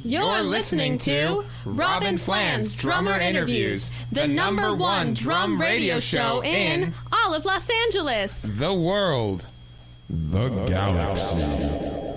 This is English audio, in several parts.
You're listening to Robyn Flans Drummer Interviews, the #1 drum radio show in all of Los Angeles, the world, the galaxy.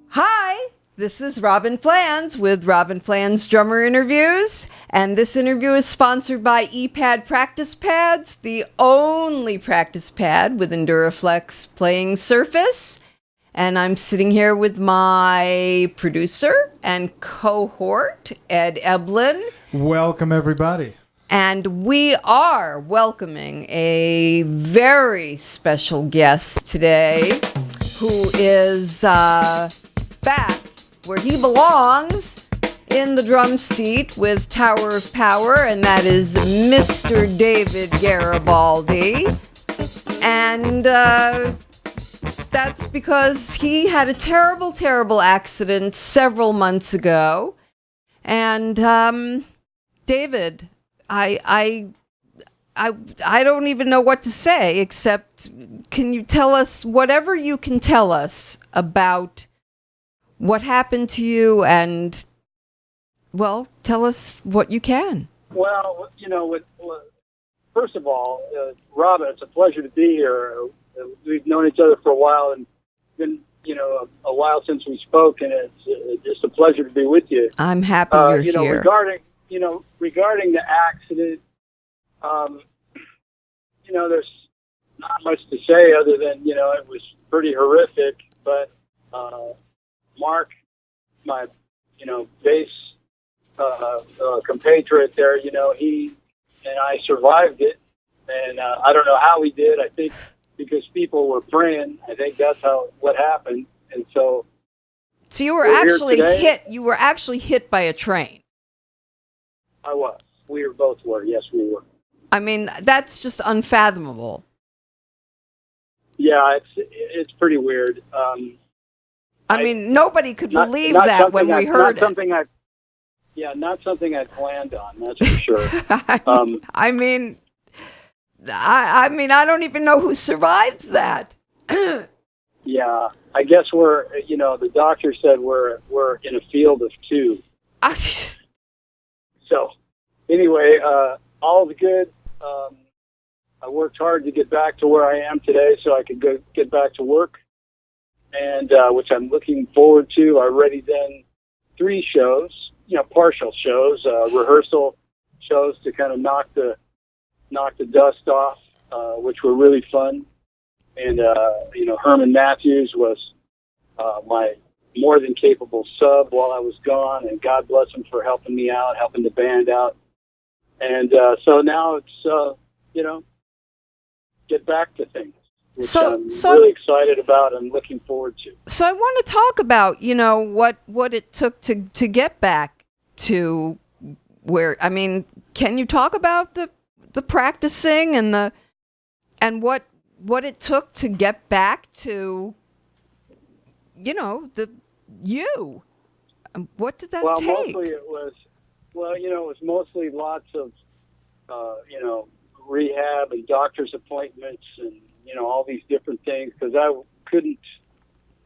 Hi, this is Robyn Flans with Robyn Flans Drummer Interviews, and this interview is sponsored by ePad Practice Pads, the only practice pad with Enduraflex playing surface. And I'm sitting here with my producer and cohort, Ed Eblin. Welcome, everybody. And we are welcoming a very special guest today who is back where he belongs in the drum seat with Tower of Power, and that is Mr. David Garibaldi. And that's because he had a terrible, terrible accident several months ago. And David, I don't even know what to say, except can you tell us whatever you can tell us about what happened to you, and, well, tell us what you can. Well, first of all, Robyn, it's a pleasure to be here. We've known each other for a while, and been, a while since we spoke, and it's just a pleasure to be with you. I'm happy you're here. Regarding the accident, there's not much to say other than, it was pretty horrific, but Mark, my, bass compatriot there, he and I survived it, and I don't know how we did. I think because people were praying. I think that's what happened, and so you were actually hit. You were actually hit by a train. I was. We both were. Yes, we were. I mean, that's just unfathomable. Yeah, it's pretty weird. I mean, nobody could believe that when we heard it. Not something I planned on. That's for sure. I mean, I don't even know who survives that. Yeah, I guess the doctor said we're in a field of two. So, anyway, all's good. I worked hard to get back to where I am today so I could get back to work, and which I'm looking forward to. I already done 3 shows, partial shows, rehearsal shows to kind of knock the dust off, which were really fun. And Herman Matthews was my more than capable sub while I was gone, and God bless him for helping me out, helping the band out. And so now it's get back to things, which I'm really excited about and looking forward to. So I want to talk about, what it took to get back to where, I mean, can you talk about the practicing and what it took to get back to, what did that take? Mostly it was mostly lots of, rehab and doctor's appointments and, all these different things, because I couldn't,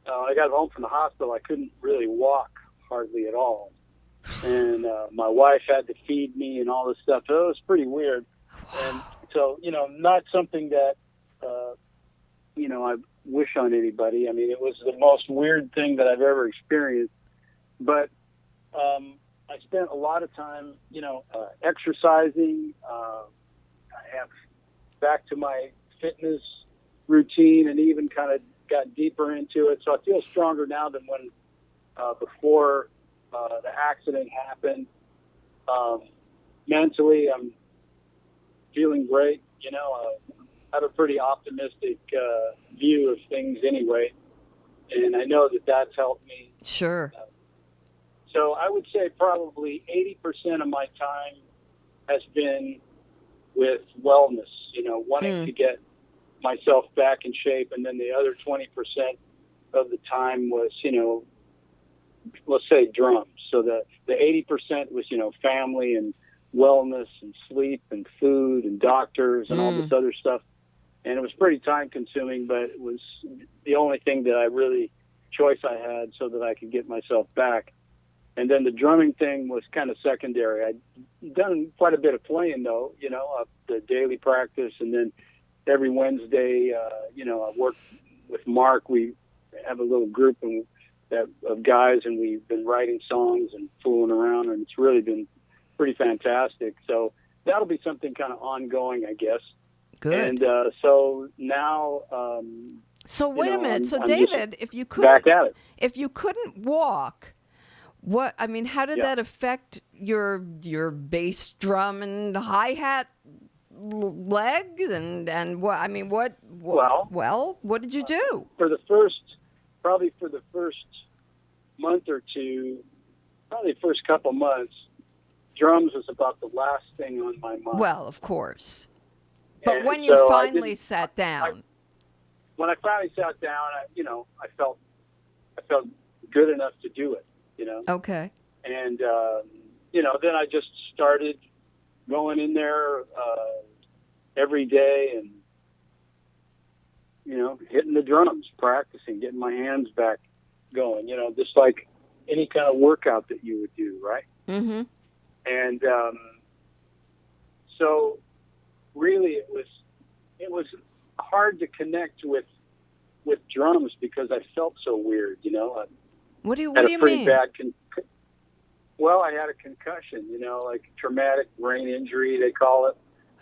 I got home from the hospital, I couldn't really walk hardly at all. And my wife had to feed me and all this stuff. So it was pretty weird. And so, not something that, I wish on anybody. I mean, it was the most weird thing that I've ever experienced. But I spent a lot of time, exercising. I have back to my fitness routine and even kind of got deeper into it. So I feel stronger now than when before the accident happened. Mentally, I'm feeling great. I have a pretty optimistic view of things anyway, and I know that that's helped me. Sure. So I would say probably 80% of my time has been with wellness, wanting to get myself back in shape, and then the other 20% of the time was, let's say drums. So the 80% was, family and wellness and sleep and food and doctors and all this other stuff. And it was pretty time consuming, but it was the only thing that I really choice I had so that I could get myself back. And then the drumming thing was kind of secondary. I'd done quite a bit of playing though, the daily practice. And then every Wednesday, I worked with Mark. We have a little group of guys, and we've been writing songs and fooling around, and it's really been pretty fantastic. So that'll be something kind of ongoing, I guess. Good. And so now. So wait a minute. So I'm David, if you back at it. if you couldn't walk, how did that affect your bass drum and hi-hat legs and what? I mean, what did you do? For the first month or two, probably the first couple months, drums was about the last thing on my mind. Well, of course. But And when you so finally sat down. When I finally sat down, I felt good enough to do it, Okay. And, then I just started going in there every day and, hitting the drums, practicing, getting my hands back going, just like any kind of workout that you would do, right? Mm-hmm. And so really it was hard to connect with drums because I felt so weird, What do you had a pretty mean? bad I had a concussion, like traumatic brain injury, they call it.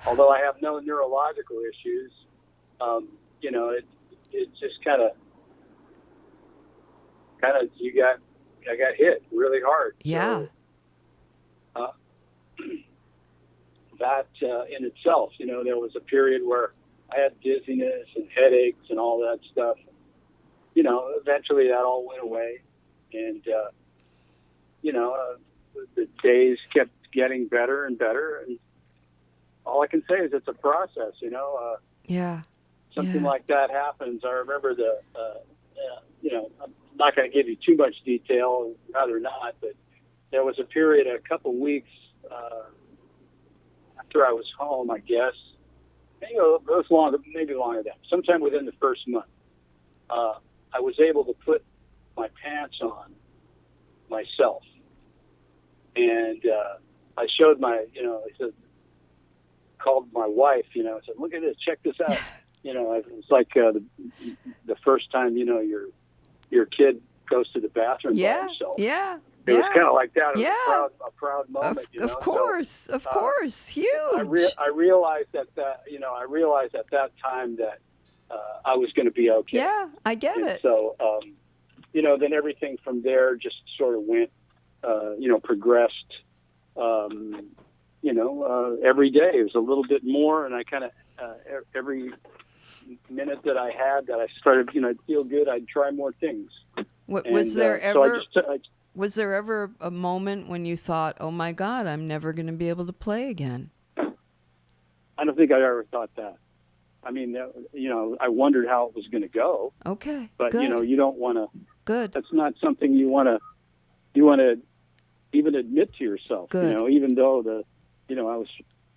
Although I have no neurological issues, it just kind of I got hit really hard. Yeah. So, that in itself, there was a period where I had dizziness and headaches and all that stuff. Eventually that all went away, and the days kept getting better and better. And all I can say is it's a process. Yeah. Something like that happens. I remember I'm not going to give you too much detail, rather not, but there was a period, a couple weeks after I was home, I guess. Maybe it was longer than that. Sometime within the first month, I was able to put my pants on myself, and I showed I called my wife. I said, "Look at this, check this out." It was like the first time your kid goes to the bathroom by himself. Yeah. It was kind of like that. It Yeah. was a proud moment. Of course, huge. I realized at that time that I was going to be okay. Yeah, I get And it. so, then everything from there just sort of went, progressed. Every day it was a little bit more, and I kind of every minute that I had that I started, I'd feel good. I'd try more things. Was there ever? Was there ever a moment when you thought, "Oh my God, I'm never going to be able to play again"? I don't think I ever thought that. I mean, I wondered how it was going to go. Okay, but good. you don't want to. Good. That's not something you want to even admit to yourself. Good. Even though I was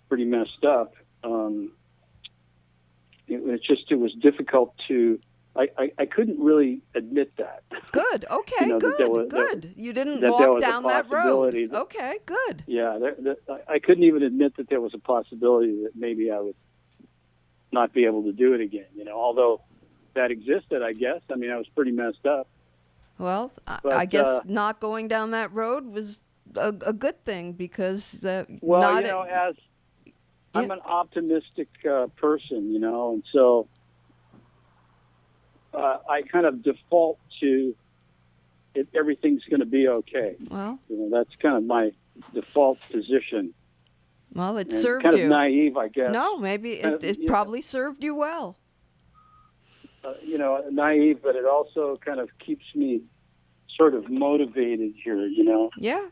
pretty messed up. It was difficult to. I couldn't really admit that. Good. Okay. Good. You didn't that walk down that road. That, okay. Good. Yeah. I couldn't even admit that there was a possibility that maybe I would not be able to do it again. Although that existed, I guess. I mean, I was pretty messed up. Well, I guess not going down that road was a good thing because I'm an optimistic person, and so I kind of default to everything's going to be okay. Well, that's kind of my default position. Well, it and served kind you. Kind of naive, I guess. No, maybe it probably served you well. Naive, but it also kind of keeps me sort of motivated here, Yeah.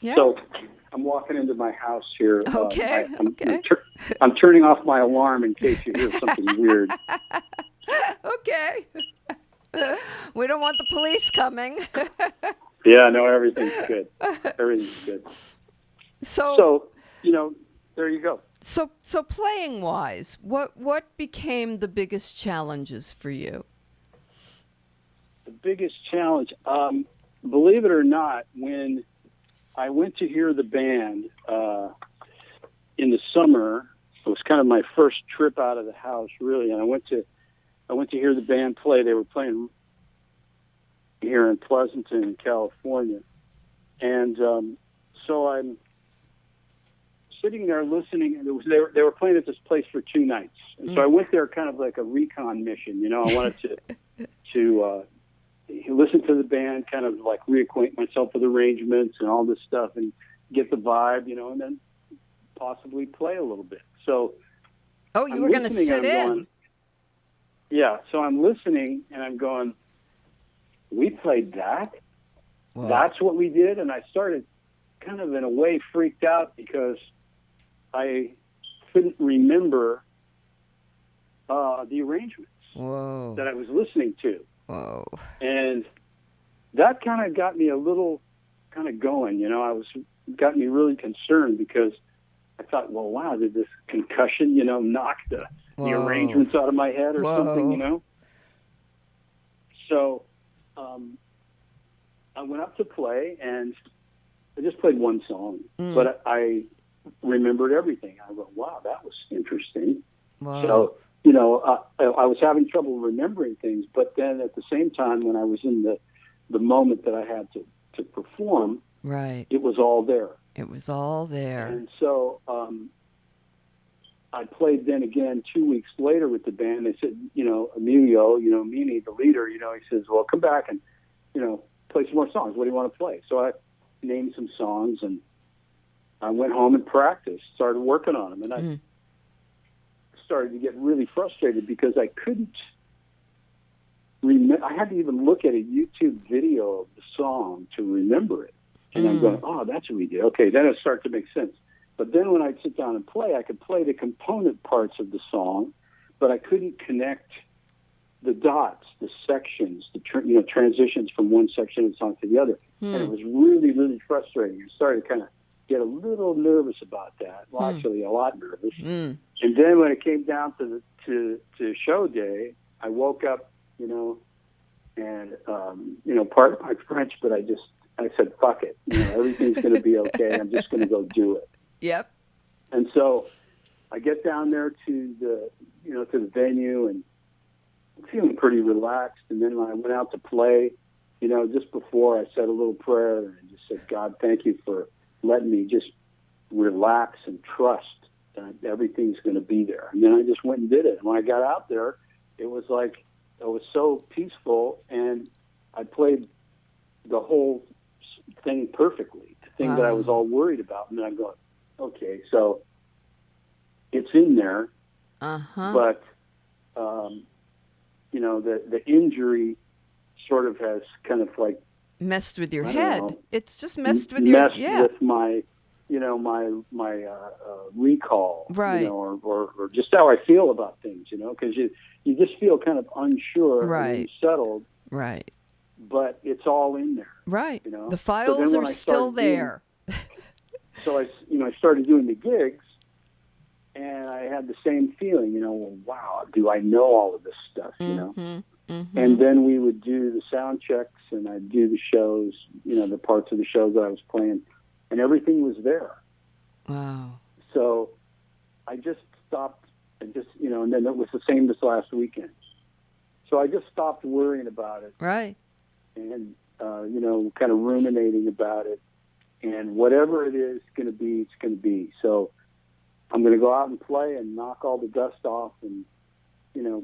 Yeah. So I'm walking into my house here. Okay. I'm turning off my alarm in case you hear something weird. Okay. We don't want the police coming. Yeah, no, everything's good. Everything's good. So, there you go. So playing wise, what became the biggest challenges for you? The biggest challenge, believe it or not, when I went to hear the band in the summer, it was kind of my first trip out of the house, really, and I went to hear the band play. They were playing here in Pleasanton, California, and so I'm sitting there listening, and they were playing at this place for 2 nights, and so I went there kind of like a recon mission. I wanted to listen to the band, kind of like reacquaint myself with arrangements and all this stuff, and get the vibe, and then possibly play a little bit. So, you were going to sit in. Yeah, so I'm listening, and I'm going, we played that? Wow. That's what we did? And I started kind of in a way freaked out because I couldn't remember the arrangements that I was listening to. Whoa. And that kind of got me a little kind of going, got me really concerned because I thought, well, wow, did this concussion, knock the arrangements out of my head or something, So I went up to play, and I just played one song, but I remembered everything. I went, wow, that was interesting. Wow. So, I was having trouble remembering things, but then at the same time, when I was in the moment that I had to perform, right, it was all there. It was all there. And so I played then again 2 weeks later with the band. They said, Emilio, Mini, the leader, he says, well, come back and, play some more songs. What do you want to play? So I named some songs, and I went home and practiced, started working on them. And I started to get really frustrated because I couldn't remember. I had to even look at a YouTube video of the song to remember it. And I'm going, oh, that's what we did. Okay, then it started to make sense. But then when I'd sit down and play, I could play the component parts of the song, but I couldn't connect the dots, the sections, the transitions from one section of the song to the other. And it was really, really frustrating. I started to kind of get a little nervous about that. Well, actually, a lot nervous. And then when it came down to show day, I woke up, and pardon my French, but I said, fuck it. Everything's going to be okay. I'm just going to go do it. Yep. And so I get down there to the venue, and I'm feeling pretty relaxed. And then when I went out to play, just before, I said a little prayer and just said, God, thank you for letting me just relax and trust that everything's going to be there. And then I just went and did it. And when I got out there, it was like, it was so peaceful, and I played the whole thing perfectly, the thing that I was all worried about. And then I'm going, okay, so it's in there, but, the injury sort of has kind of like messed with your I head. don't know, it's just messed with your with my, my recall, right? Or just how I feel about things, because you just feel kind of unsure, right? And settled, right? But it's all in there, right? The files are still there. So I started doing the gigs, and I had the same feeling, wow, do I know all of this stuff, And then we would do the sound checks, and I'd do the shows, the parts of the shows that I was playing, and everything was there. Wow. So I just stopped, and then it was the same this last weekend. So I just stopped worrying about it. Right. And, kind of ruminating about it. And whatever it is going to be, it's going to be. So I'm going to go out and play and knock all the dust off. And,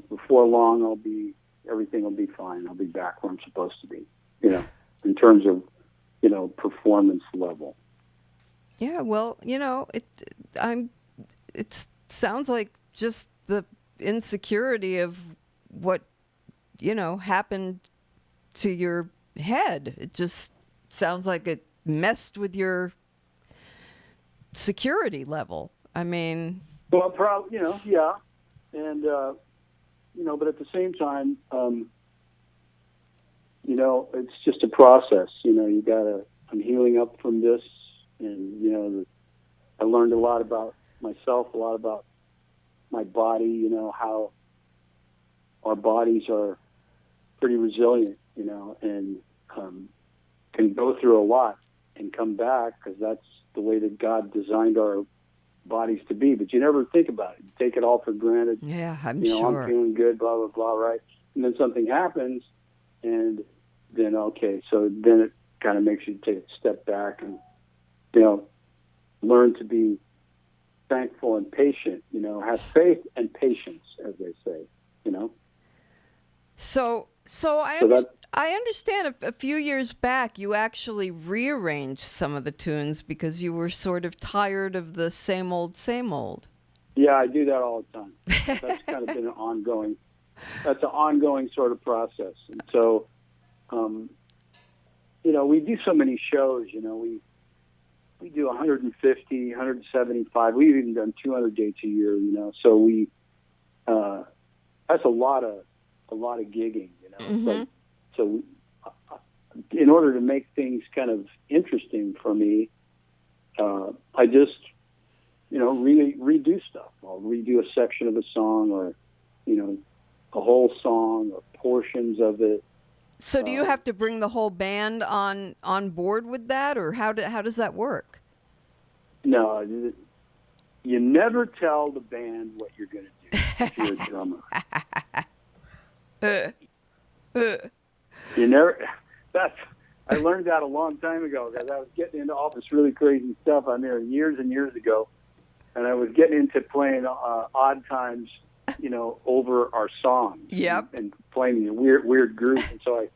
before long, everything will be fine. I'll be back where I'm supposed to be, in terms of, performance level. Yeah, well, it sounds like just the insecurity of what, happened to your head. It just sounds like it messed with your security level. I mean, well, probably, yeah. And, but at the same time, it's just a process. I'm healing up from this, and, I learned a lot about myself, a lot about my body, you know, how our bodies are pretty resilient, you know, and can go through a lot and come back, because that's the way that God designed our bodies to be. But you never think about it. You take it all for granted. Yeah, I'm you know, sure. I'm feeling good, blah, blah, blah, right? And then something happens, and then, okay, so then it kind of makes you take a step back and, you know, learn to be thankful and patient, you know, have faith and patience, as they say, you know. So I understand a few years back you actually rearranged some of the tunes because you were sort of tired of the same old, same old. Yeah, I do that all the time. That's kind of been an ongoing sort of process. And so, you know, we do so many shows, you know, we do 150, 175. We've even done 200 dates a year, you know. So we, that's a lot of gigging, you know. Mm-hmm. So in order to make things kind of interesting for me, I just, you know, redo stuff. I'll redo a section of a song, or, you know, a whole song or portions of it. So do you have to bring the whole band on board with that, or how does that work? No, you never tell the band what you're going to do if you're a drummer. You never. I learned that a long time ago, because I was getting into all this really crazy stuff on there years and years ago, and I was getting into playing odd times, you know, over our songs. Yep. And playing in weird groups, and so I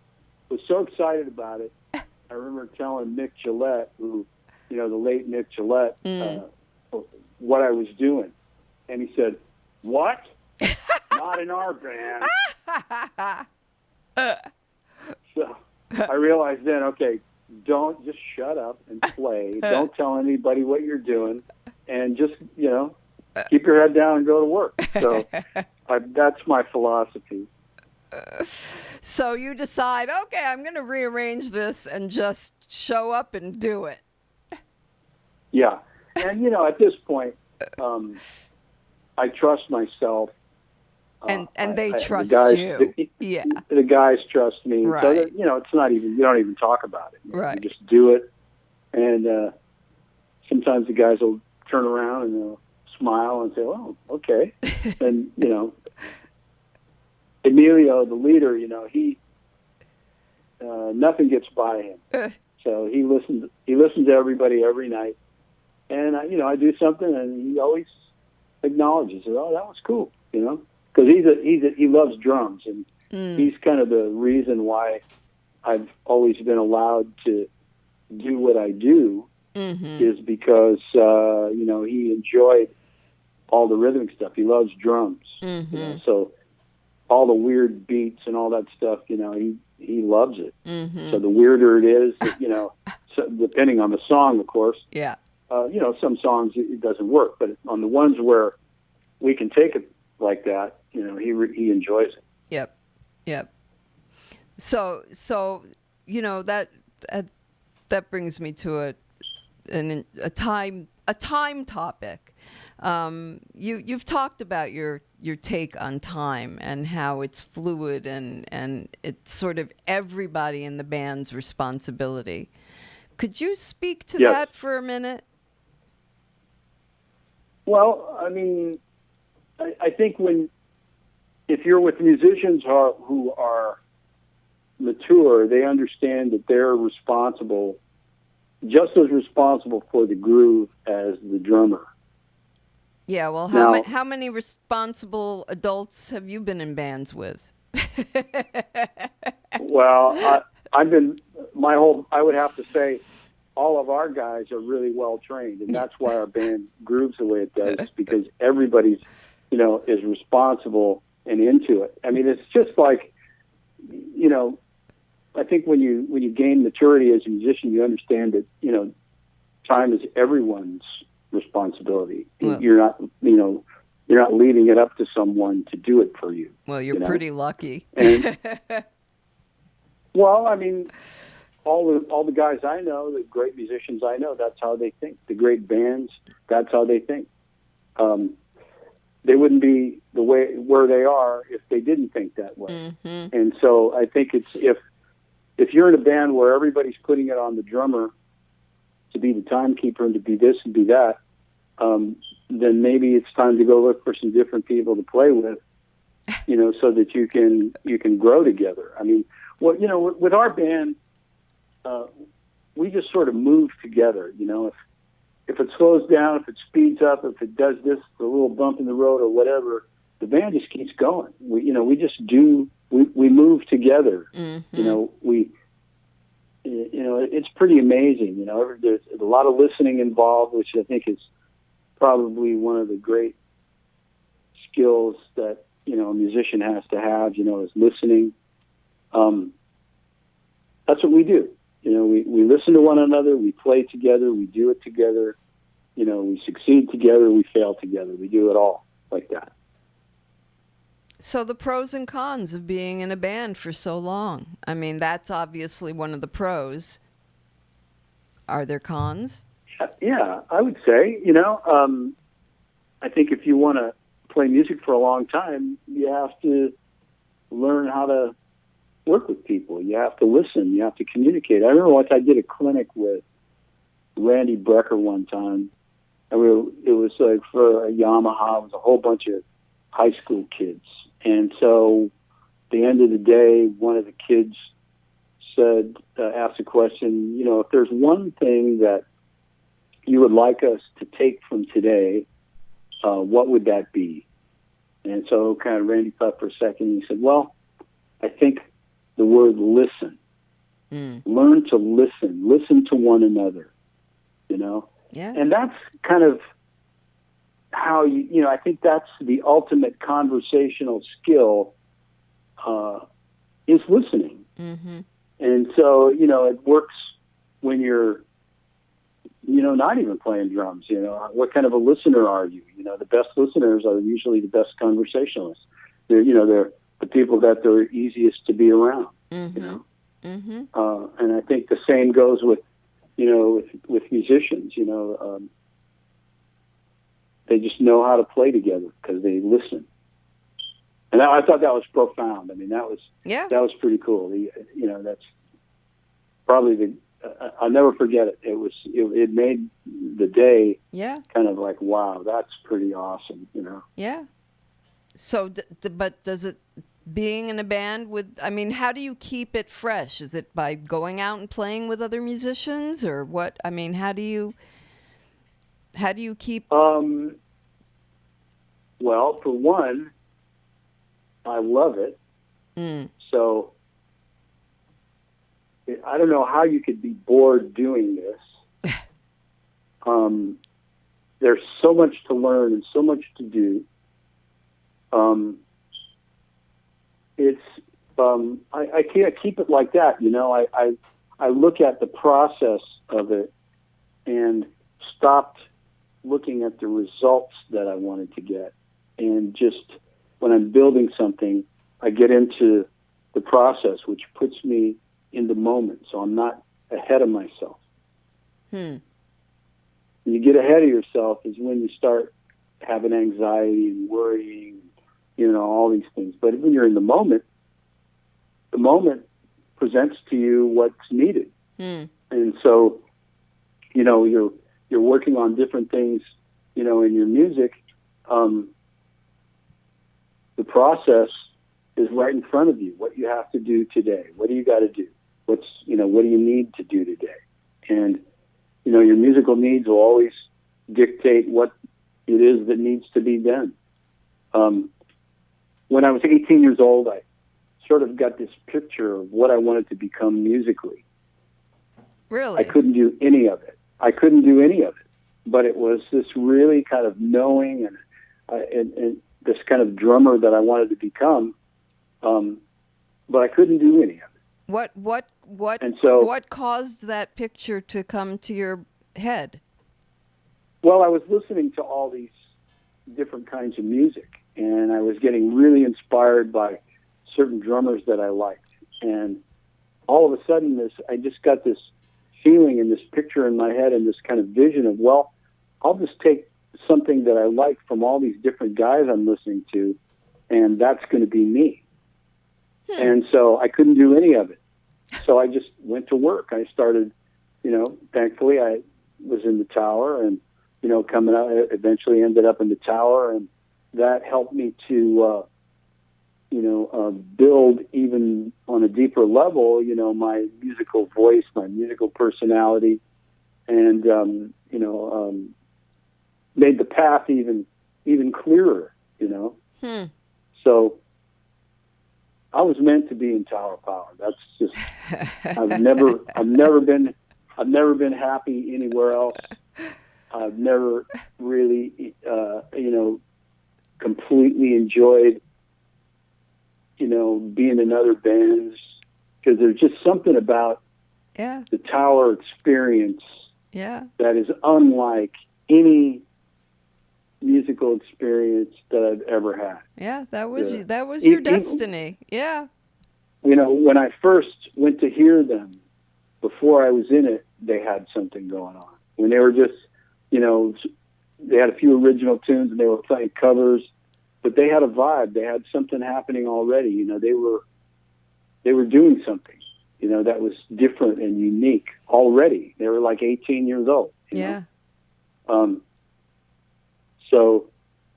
was so excited about it. I remember telling Mick Gillette, who, you know, the late Mick Gillette, what I was doing, and he said, "What? Not in our band." So I realized then, okay, don't just shut up and play. Don't tell anybody what you're doing, and just, you know, keep your head down and go to work. So that's my philosophy. So you decide, okay, I'm going to rearrange this and just show up and do it. Yeah. And, you know, at this point, I trust myself. And they trust the guys, you. Yeah. The guys trust me. Right. So that, you know, it's not even, you don't even talk about it. Right. You just do it. And sometimes the guys will turn around and they'll smile and say, "Oh, okay." And, you know, Emilio, the leader, you know, he nothing gets by him. So he listens to everybody every night. And, you know, I do something and he always acknowledges it. "Oh, that was cool," you know. Because he loves drums, and he's kind of the reason why I've always been allowed to do what I do, is because, you know, he enjoyed all the rhythmic stuff. He loves drums. You know, so all the weird beats and all that stuff, you know, he loves it. So the weirder it is, you know, so depending on the song, of course. Yeah. You know, some songs it doesn't work, but on the ones where we can take it like that, you know, he enjoys it. Yep. So you know, that brings me to a time topic. You've talked about your take on time and how it's fluid and it's sort of everybody in the band's responsibility. Could you speak to that for a minute? Well, I mean, I think if you're with musicians who are mature, they understand that they're just as responsible for the groove as the drummer. Yeah, well, how many responsible adults have you been in bands with? Well, I would have to say all of our guys are really well trained, and that's why our band grooves the way it does, because everybody's, you know, is responsible and into it. I mean, it's just like, you know, I think when you gain maturity as a musician, you understand that, you know, time is everyone's responsibility. Well, you're not leaving it up to someone to do it for you. Well, you're pretty lucky. And, well, I mean, all the guys I know, the great musicians I know, that's how they think. The great bands, that's how they think. They wouldn't be where they are if they didn't think that way. Mm-hmm. And so I think it's if you're in a band where everybody's putting it on the drummer to be the timekeeper and to be this and be that, then maybe it's time to go look for some different people to play with, so that you can grow together. I mean, with our band, we just sort of move together. If it slows down, if it speeds up, if it does this, a little bump in the road or whatever, the band just keeps going. We just do. We move together. Mm-hmm. It's pretty amazing. There's a lot of listening involved, which I think is probably one of the great skills that a musician has to have. Is listening. That's what we do. We listen to one another, we play together, we do it together, we succeed together, we fail together. We do it all like that. So the pros and cons of being in a band for so long. I mean, that's obviously one of the pros. Are there cons? Yeah, I would say, I think if you want to play music for a long time, you have to learn how to work with people. You have to listen. You have to communicate. I remember once I did a clinic with Randy Brecker one time. It was like for a Yamaha. It was a whole bunch of high school kids. And so at the end of the day, one of the kids said, asked a question, if there's one thing that you would like us to take from today, what would that be? And so kind of Randy thought for a second, and he said, well, I think the word listen. Learn to listen to one another, Yeah. And that's kind of how I think that's the ultimate conversational skill, is listening. Mm-hmm. And so, it works when you're, not even playing drums. What kind of a listener are you? The best listeners are usually the best conversationalists. They're the people that they're easiest to be around. Mm-hmm. Mm-hmm. And I think the same goes with with musicians. They just know how to play together because they listen. And I thought that was profound. I mean, that was pretty cool. That's probably I'll never forget it. It made the day. Yeah. Kind of like, wow, that's pretty awesome. Yeah. So, but does it? Being in a band how do you keep it fresh? Is it by going out and playing with other musicians, or what? I mean, how do you keep? Well, for one, I love it. So I don't know how you could be bored doing this. There's so much to learn and so much to do. It's I can't keep it like that. I look at the process of it and stopped looking at the results that I wanted to get. And just when I'm building something, I get into the process, which puts me in the moment. So I'm not ahead of myself. When you get ahead of yourself is when you start having anxiety and worrying, all these things. But when you're in the moment presents to you what's needed. And so, you're working on different things, in your music. The process is right in front of you. What you have to do today. What do you got to do? What do you need to do today? And, your musical needs will always dictate what it is that needs to be done. When I was 18 years old, I sort of got this picture of what I wanted to become musically. Really? I couldn't do any of it. But it was this really kind of knowing and this kind of drummer that I wanted to become. But I couldn't do any of it. What caused that picture to come to your head? Well, I was listening to all these different kinds of music, and I was getting really inspired by certain drummers that I liked. And all of a sudden, I just got this feeling and this picture in my head and this kind of vision of, well, I'll just take something that I like from all these different guys I'm listening to, and that's going to be me. And so I couldn't do any of it. So I just went to work. I started, thankfully I was in the Tower and, coming out, eventually ended up in the Tower, and that helped me to, build even on a deeper level, my musical voice, my musical personality, and, made the path even clearer, So I was meant to be in Tower Power. That's just, I've never been happy anywhere else. I've never really, completely enjoyed, being in other bands, because there's just something about the Tower experience that is unlike any musical experience that I've ever had. Yeah, that was your destiny. When I first went to hear them, before I was in it, they had something going on. When they were just, they had a few original tunes and they were playing covers, but they had a vibe. They had something happening already. They were doing something, that was different and unique already. They were like 18 years old. You know? So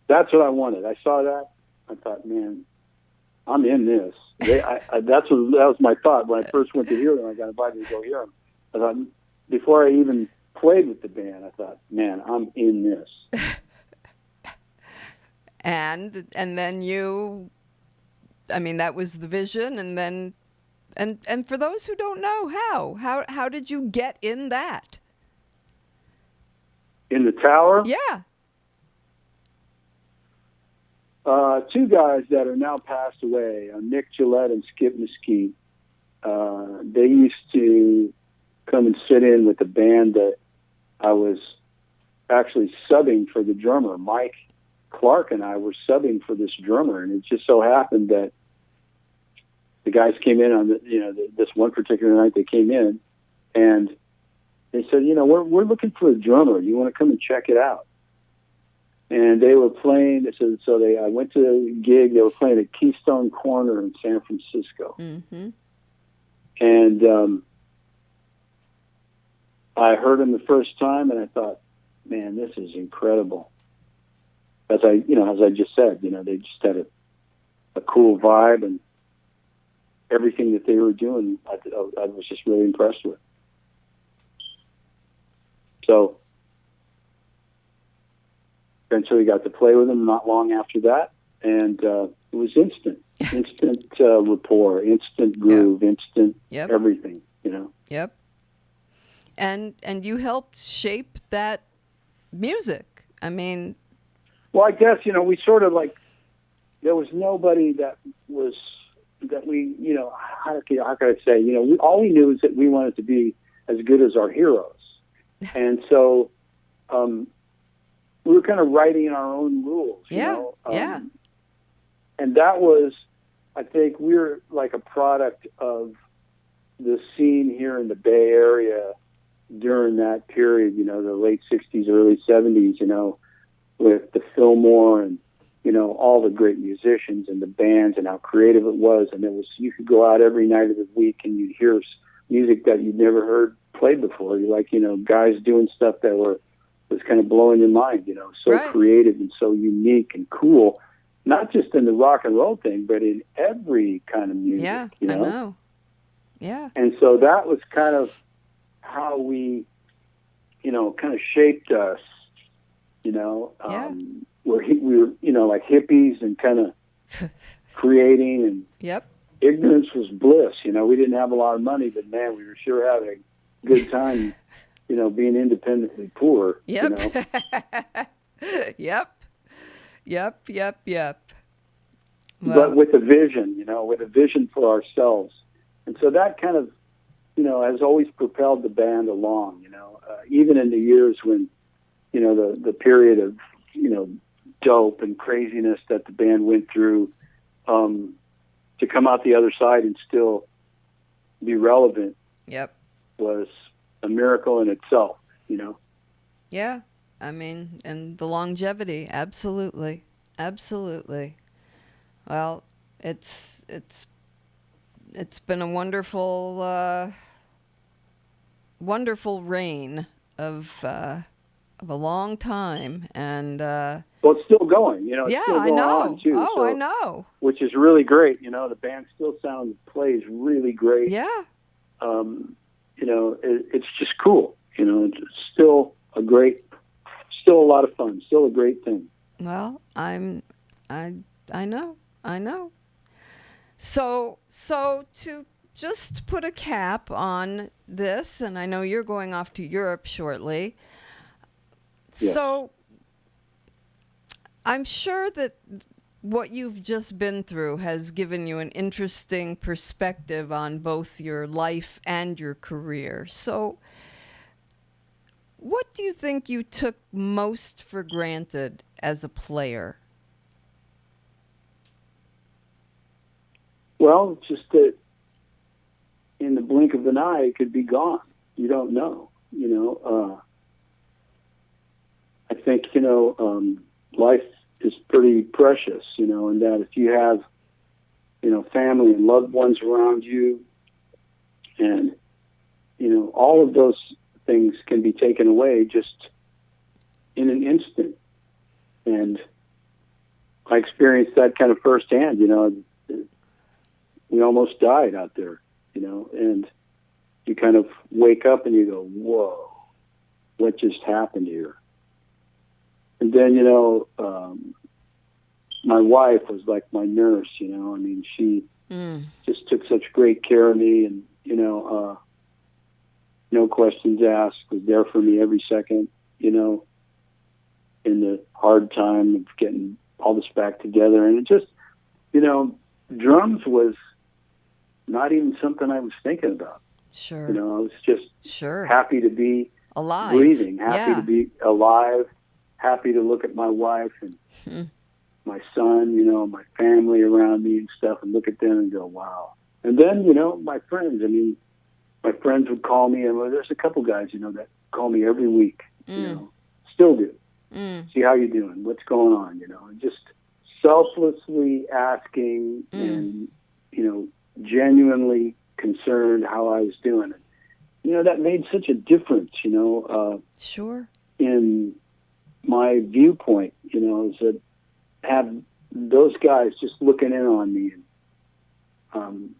that's what I wanted. I saw that. I thought, man, I'm in this. That was my thought when I first went to hear them. I got invited to go hear them. I thought, before I even played with the band, I thought, man, I'm in this. And then that was the vision. And then, and for those who don't know, how did you get in that? In the Tower? Yeah. Two guys that are now passed away, Nick Gillette and Skip Mesquite. They used to come and sit in with the band that I was actually subbing for the drummer. Mike Clark and I were subbing for this drummer, and it just so happened that the guys came in on this one particular night. They came in and they said, we're looking for a drummer. You want to come and check it out? And they were playing. I went to the gig. They were playing at Keystone Corner in San Francisco. Mm-hmm. And I heard them the first time, and I thought, man, this is incredible. As I just said, they just had a cool vibe, and everything that they were doing, I was just really impressed with. So eventually got to play with them not long after that, and it was instant rapport, instant groove, instant everything, Yep. And you helped shape that music. I mean, well, I guess we sort of there was nobody that we how could I say all we knew is that we wanted to be as good as our heroes, and so. We were kind of writing our own rules, you know? And that was, I think, we're like a product of the scene here in the Bay Area during that period, the late 60s, early 70s, with the Fillmore and, all the great musicians and the bands and how creative it was. And you could go out every night of the week and you'd hear music that you'd never heard played before. You're like, guys doing stuff that was kind of blowing your mind, so creative and so unique and cool, not just in the rock and roll thing, but in every kind of music. I know. Yeah. And so that was kind of how we, kind of shaped us, we were, like hippies and kind of creating, and ignorance was bliss. We didn't have a lot of money, but man, we were sure having a good time. Being independently poor. Yep. Yep. Well, but with a vision, for ourselves. And so that kind of, has always propelled the band along, even in the years when, the period of, dope and craziness that the band went through, to come out the other side and still, be relevant Yep. was a miracle in itself, you know. Yeah. I mean, and the longevity, absolutely. Absolutely. Well, it's been a wonderful wonderful reign of a long time, and Well, it's still going, you know. It's yeah, still I going know. on too. Oh, so, I know. which is really great. You know, the band still plays really great. Yeah. You know, it's just cool. You know, it's still a lot of fun. Still a great thing. Well, I know. So to just put a cap on this, and I know you're going off to Europe shortly. Yes. So I'm sure that what you've just been through has given you an interesting perspective on both your life and your career. So what do you think you took most for granted as a player? Well, just that in the blink of an eye, it could be gone. You don't know. You know, I think, you know, life is pretty precious, you know, and that if you have, you know, family and loved ones around you, and, you know, all of those things can be taken away just in an instant. And I experienced that kind of firsthand, you know. We almost died out there, you know, and you kind of wake up and you go, whoa, what just happened here? And then, you know, my wife was like my nurse, you know. I mean, she just took such great care of me, and, you know, no questions asked, was there for me every second, you know, in the hard time of getting all this back together. And it just, you know, drums was not even something I was thinking about. Sure. You know, I was just Sure. happy to be Alive. breathing, happy Yeah. to be alive, happy to look at my wife and my son, you know, my family around me and stuff, and look at them and go, wow. And then, you know, my friends, I mean, my friends would call me, and there's a couple guys, you know, that call me every week, you know, still do. See how you doing, what's going on, you know, and just selflessly asking and, you know, genuinely concerned how I was doing. And, you know, that made such a difference, you know, Sure. in my viewpoint, you know, is that have those guys just looking in on me, and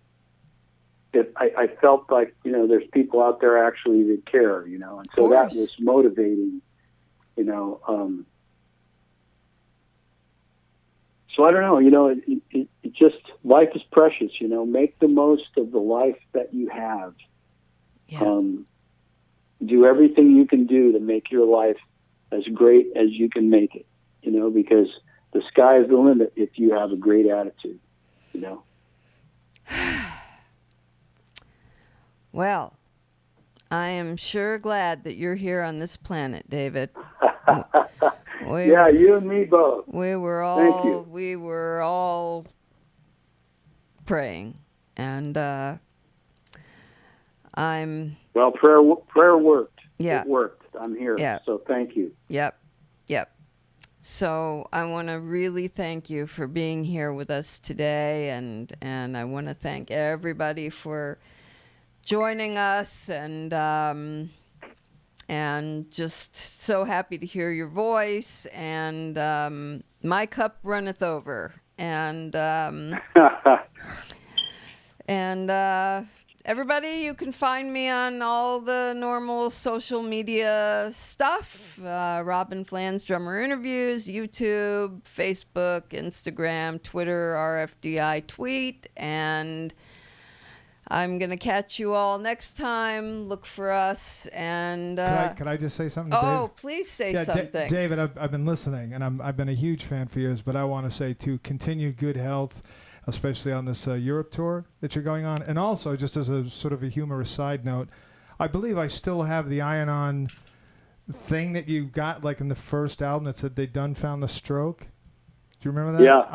that I felt like, you know, there's people out there actually that care, you know, and so that was motivating, you know. So I don't know, you know, it just, life is precious, you know, make the most of the life that you have. Yeah. Do everything you can do to make your life as great as you can make it, you know, because the sky is the limit if you have a great attitude, you know. Well, I am sure glad that you're here on this planet, David. Yeah, you and me both. We were Thank you. all praying, and I'm. Well, prayer worked. Yeah. It worked. I'm here. Yeah. So thank you. Yep. So I want to really thank you for being here with us today, and I want to thank everybody for joining us, and just so happy to hear your voice, and my cup runneth over, and everybody, you can find me on all the normal social media stuff. Robyn Flans Drummer Interviews, YouTube, Facebook, Instagram, Twitter, RFDI tweet, and I'm going to catch you all next time. Look for us. And Can I just say something to Dave? Oh, please say something. David, I've been listening, and I've been a huge fan for years, but I want to say, too, continued good health, especially on this Europe tour that you're going on. And also, just as a sort of a humorous side note, I believe I still have the Iron-On thing that you got, like, in the first album that said they done found the stroke. Do you remember that? Yeah.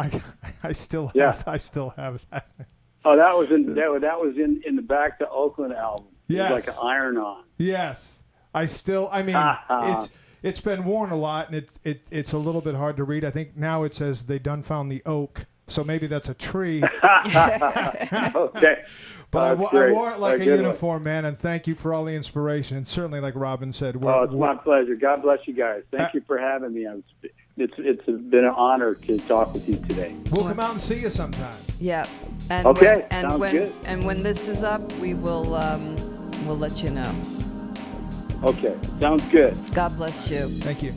I still have Yeah. I still have that. Oh, that was in the Back to Oakland album. Yes. It was like an iron-on. Yes. It's been worn a lot, and it's a little bit hard to read. I think now it says they done found the oak, so maybe that's a tree. Okay. But I wore it like a good uniform, man, and thank you for all the inspiration. And certainly, like Robyn said, it's my pleasure. God bless you guys. Thank you for having me. It's been an honor to talk with you today. We'll come out and see you sometime. Yeah. And Okay, sounds good. And when this is up, we'll let you know. Okay, sounds good. God bless you. Thank you.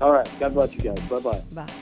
All right, God bless you guys. Bye-bye. Bye.